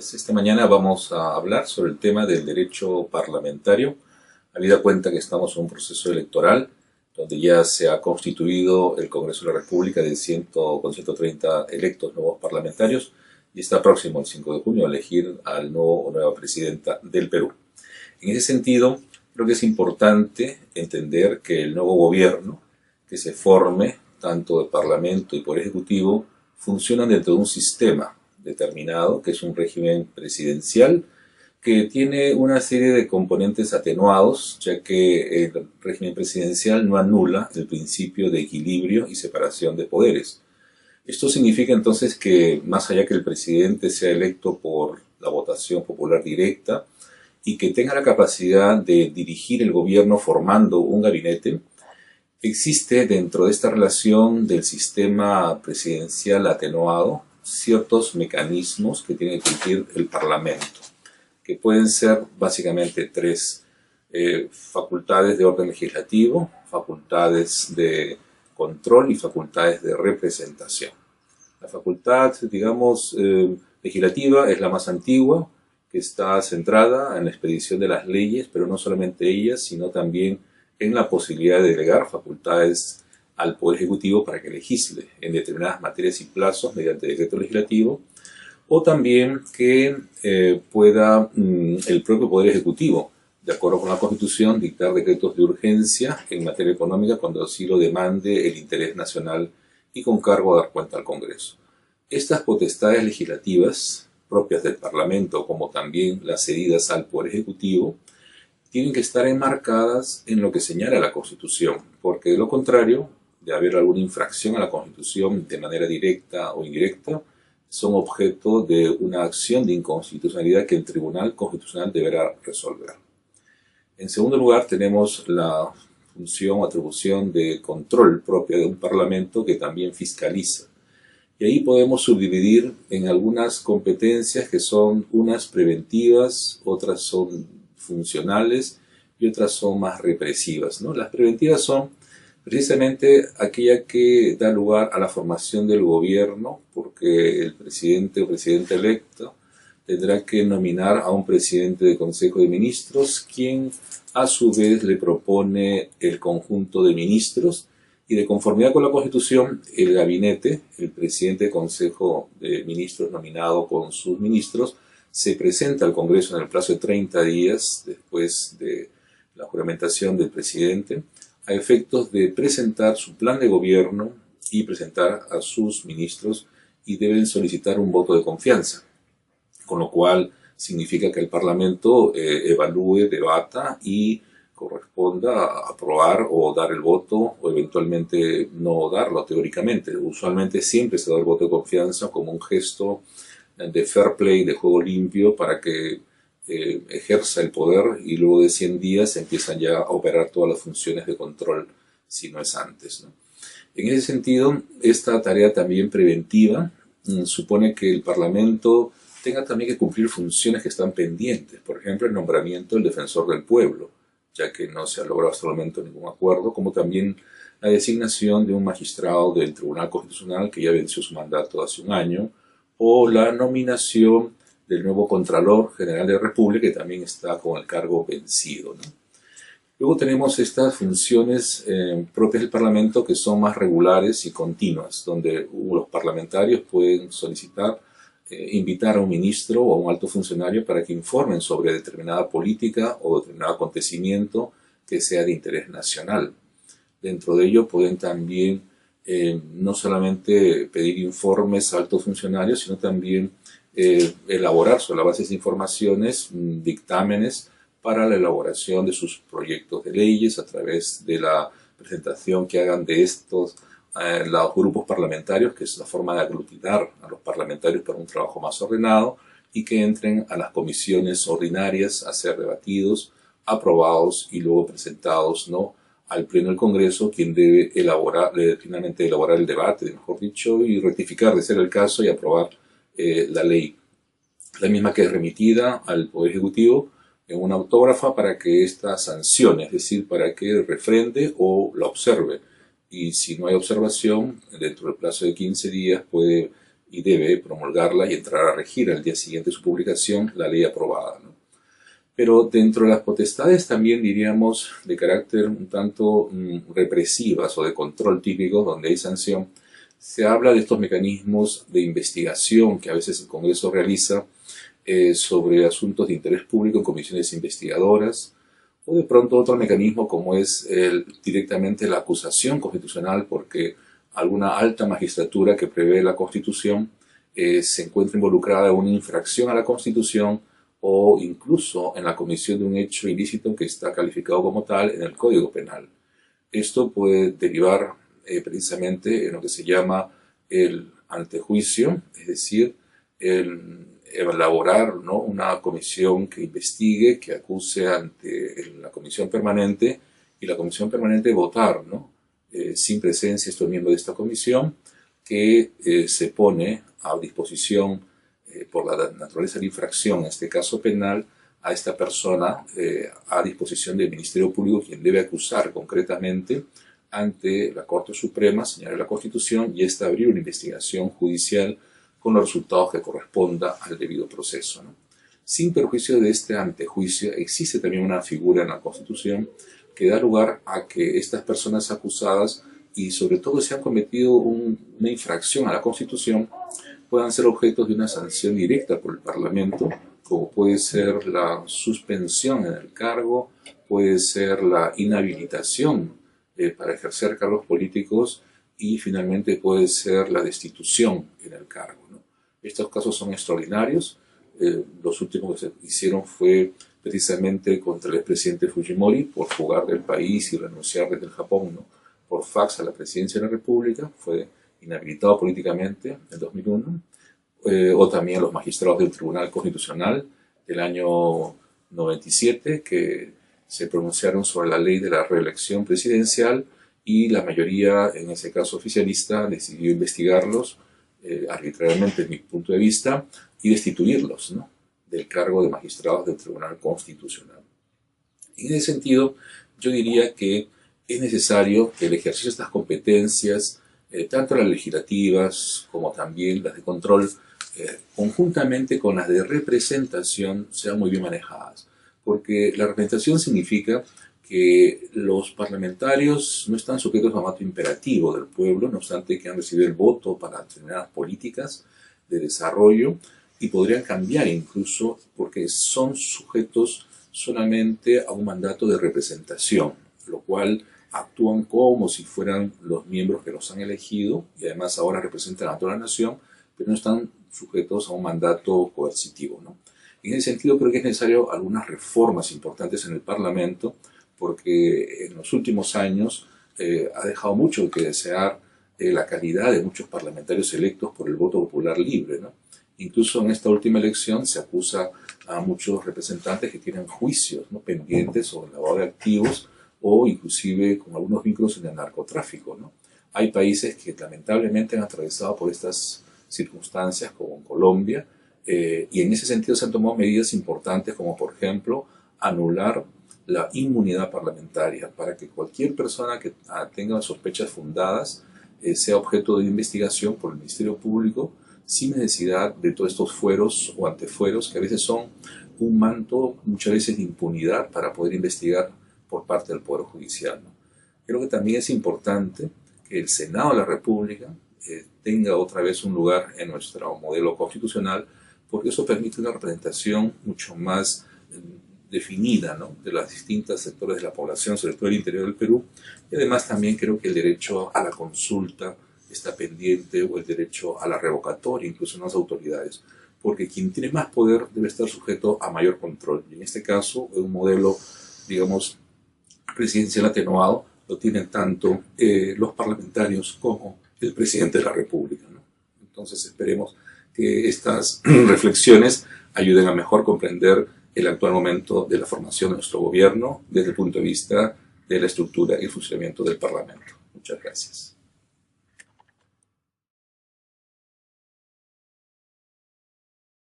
días. Esta mañana vamos a hablar sobre el tema del derecho parlamentario, habida cuenta que estamos en un proceso electoral donde ya se ha constituido el Congreso de la República con 130 electos nuevos parlamentarios y está próximo el 5 de junio a elegir al nuevo o nueva presidenta del Perú. En ese sentido, creo que es importante entender que el nuevo gobierno que se forme, tanto de Parlamento y Poder Ejecutivo, funcionan dentro de un sistema determinado, que es un régimen presidencial, que tiene una serie de componentes atenuados, ya que el régimen presidencial no anula el principio de equilibrio y separación de poderes. Esto significa entonces que, más allá que el presidente sea electo por la votación popular directa y que tenga la capacidad de dirigir el gobierno formando un gabinete, existe dentro de esta relación del sistema presidencial atenuado ciertos mecanismos que tiene que cumplir el Parlamento, que pueden ser básicamente tres: facultades de orden legislativo, facultades de control y facultades de representación. La facultad, digamos, legislativa es la más antigua, que está centrada en la expedición de las leyes, pero no solamente ellas, sino también en la posibilidad de delegar facultades al Poder Ejecutivo para que legisle en determinadas materias y plazos mediante decreto legislativo, o también que pueda el propio Poder Ejecutivo, de acuerdo con la Constitución, dictar decretos de urgencia en materia económica cuando así lo demande el interés nacional y con cargo a dar cuenta al Congreso. Estas potestades legislativas, propias del Parlamento, como también las cedidas al Poder Ejecutivo, tienen que estar enmarcadas en lo que señala la Constitución, porque de lo contrario, de haber alguna infracción a la Constitución de manera directa o indirecta, son objeto de una acción de inconstitucionalidad que el Tribunal Constitucional deberá resolver. En segundo lugar, tenemos la función o atribución de control propia de un Parlamento que también fiscaliza. Y ahí podemos subdividir en algunas competencias que son unas preventivas, otras son funcionales y otras son más represivas, ¿no? Las preventivas son precisamente aquella que da lugar a la formación del gobierno, porque el presidente o presidenta electo tendrá que nominar a un presidente de Consejo de Ministros, quien a su vez le propone el conjunto de ministros, y de conformidad con la Constitución, el gabinete, el presidente de Consejo de Ministros nominado con sus ministros, se presenta al Congreso en el plazo de 30 días después de la juramentación del presidente, a efectos de presentar su plan de gobierno y presentar a sus ministros, y deben solicitar un voto de confianza, con lo cual significa que el Parlamento evalúe, debata y corresponda aprobar o dar el voto, o eventualmente no darlo teóricamente. Usualmente siempre se da el voto de confianza como un gesto de fair play, de juego limpio, para que ejerza el poder, y luego de 100 días empiezan ya a operar todas las funciones de control, si no es antes, ¿no? En ese sentido, esta tarea también preventiva supone que el Parlamento tenga también que cumplir funciones que están pendientes. Por ejemplo, el nombramiento del defensor del pueblo, ya que no se ha logrado hasta el momento ningún acuerdo, como también la designación de un magistrado del Tribunal Constitucional que ya venció su mandato hace un año, o la nominación del nuevo Contralor General de la República, que también está con el cargo vencido, ¿no? Luego tenemos estas funciones propias del Parlamento, que son más regulares y continuas, donde los parlamentarios pueden solicitar, invitar a un ministro o a un alto funcionario para que informen sobre determinada política o determinado acontecimiento que sea de interés nacional. Dentro de ello pueden también no solamente pedir informes a altos funcionarios, sino también elaborar sobre la base de informaciones dictámenes para la elaboración de sus proyectos de leyes a través de la presentación que hagan de estos los grupos parlamentarios, que es la forma de aglutinar a los parlamentarios para un trabajo más ordenado, y que entren a las comisiones ordinarias a ser debatidos, aprobados y luego presentados, ¿no?, al Pleno del Congreso, quien debe finalmente elaborar el debate, mejor dicho, y rectificar, de ser el caso, y aprobar la ley. La misma que es remitida al Poder Ejecutivo en una autógrafa para que ésta sancione, es decir, para que refrende o la observe. Y si no hay observación, dentro del plazo de 15 días puede y debe promulgarla y entrar a regir al día siguiente de su publicación la ley aprobada, ¿no? Pero dentro de las potestades también diríamos de carácter un tanto represivas o de control típico, donde hay sanción, se habla de estos mecanismos de investigación que a veces el Congreso realiza sobre asuntos de interés público en comisiones investigadoras, o de pronto otro mecanismo como es directamente la acusación constitucional, porque alguna alta magistratura que prevé la Constitución se encuentra involucrada en una infracción a la Constitución o incluso en la comisión de un hecho ilícito que está calificado como tal en el Código Penal. Esto puede derivar precisamente en lo que se llama el antejuicio, es decir, el elaborar, ¿no?, una comisión que investigue, que acuse ante la comisión permanente y la comisión permanente votar, ¿no?, sin presencia de estos miembros de esta comisión, que se pone a disposición por la naturaleza de la infracción, en este caso penal, a esta persona a disposición del Ministerio Público, quien debe acusar concretamente ante la Corte Suprema, señala la Constitución, y esta abrir una investigación judicial con los resultados que corresponda al debido proceso, ¿no? Sin perjuicio de este antejuicio, existe también una figura en la Constitución que da lugar a que estas personas acusadas, y sobre todo si han cometido una infracción a la Constitución, puedan ser objetos de una sanción directa por el Parlamento, como puede ser la suspensión en el cargo, puede ser la inhabilitación para ejercer cargos políticos y finalmente puede ser la destitución en el cargo, ¿no? Estos casos son extraordinarios. Los últimos que se hicieron fue precisamente contra el expresidente Fujimori por fugar del país y renunciar desde el Japón, ¿no?, por fax a la presidencia de la República. Fue inhabilitado políticamente en 2001. O también los magistrados del Tribunal Constitucional del año 97, que se pronunciaron sobre la ley de la reelección presidencial, y la mayoría, en ese caso oficialista, decidió investigarlos arbitrariamente, desde mi punto de vista, y destituirlos, ¿no?, del cargo de magistrados del Tribunal Constitucional. En ese sentido, yo diría que es necesario que el ejercicio de estas competencias, tanto las legislativas como también las de control, conjuntamente con las de representación, sean muy bien manejadas. Porque la representación significa que los parlamentarios no están sujetos al mandato imperativo del pueblo, no obstante que han recibido el voto para determinadas políticas de desarrollo, y podrían cambiar incluso porque son sujetos solamente a un mandato de representación, lo cual actúan como si fueran los miembros que los han elegido, y además ahora representan a toda la nación, pero no están sujetos a un mandato coercitivo, ¿no? En ese sentido creo que es necesario algunas reformas importantes en el Parlamento, porque en los últimos años ha dejado mucho que desear la calidad de muchos parlamentarios electos por el voto popular libre, ¿no? Incluso en esta última elección se acusa a muchos representantes que tienen juicios, ¿no?, pendientes sobre lavado de activos o inclusive con algunos vínculos en el narcotráfico, ¿no? Hay países que lamentablemente han atravesado por estas circunstancias, como en Colombia, y en ese sentido se han tomado medidas importantes, como por ejemplo anular la inmunidad parlamentaria para que cualquier persona que tenga sospechas fundadas sea objeto de investigación por el Ministerio Público, sin necesidad de todos estos fueros o antefueros que a veces son un manto, muchas veces, de impunidad para poder investigar por parte del Poder Judicial, ¿no? Creo que también es importante que el Senado de la República tenga otra vez un lugar en nuestro modelo constitucional, porque eso permite una representación mucho más definida, ¿no?, de los distintos sectores de la población, sobre todo el interior del Perú. Y además también creo que el derecho a la consulta está pendiente, o el derecho a la revocatoria, incluso en las autoridades, porque quien tiene más poder debe estar sujeto a mayor control. Y en este caso, un modelo, digamos, presidencial atenuado, lo tienen tanto los parlamentarios como el presidente de la República, ¿no? Entonces esperemos que estas reflexiones ayuden a mejor comprender el actual momento de la formación de nuestro gobierno desde el punto de vista de la estructura y el funcionamiento del Parlamento. Muchas gracias.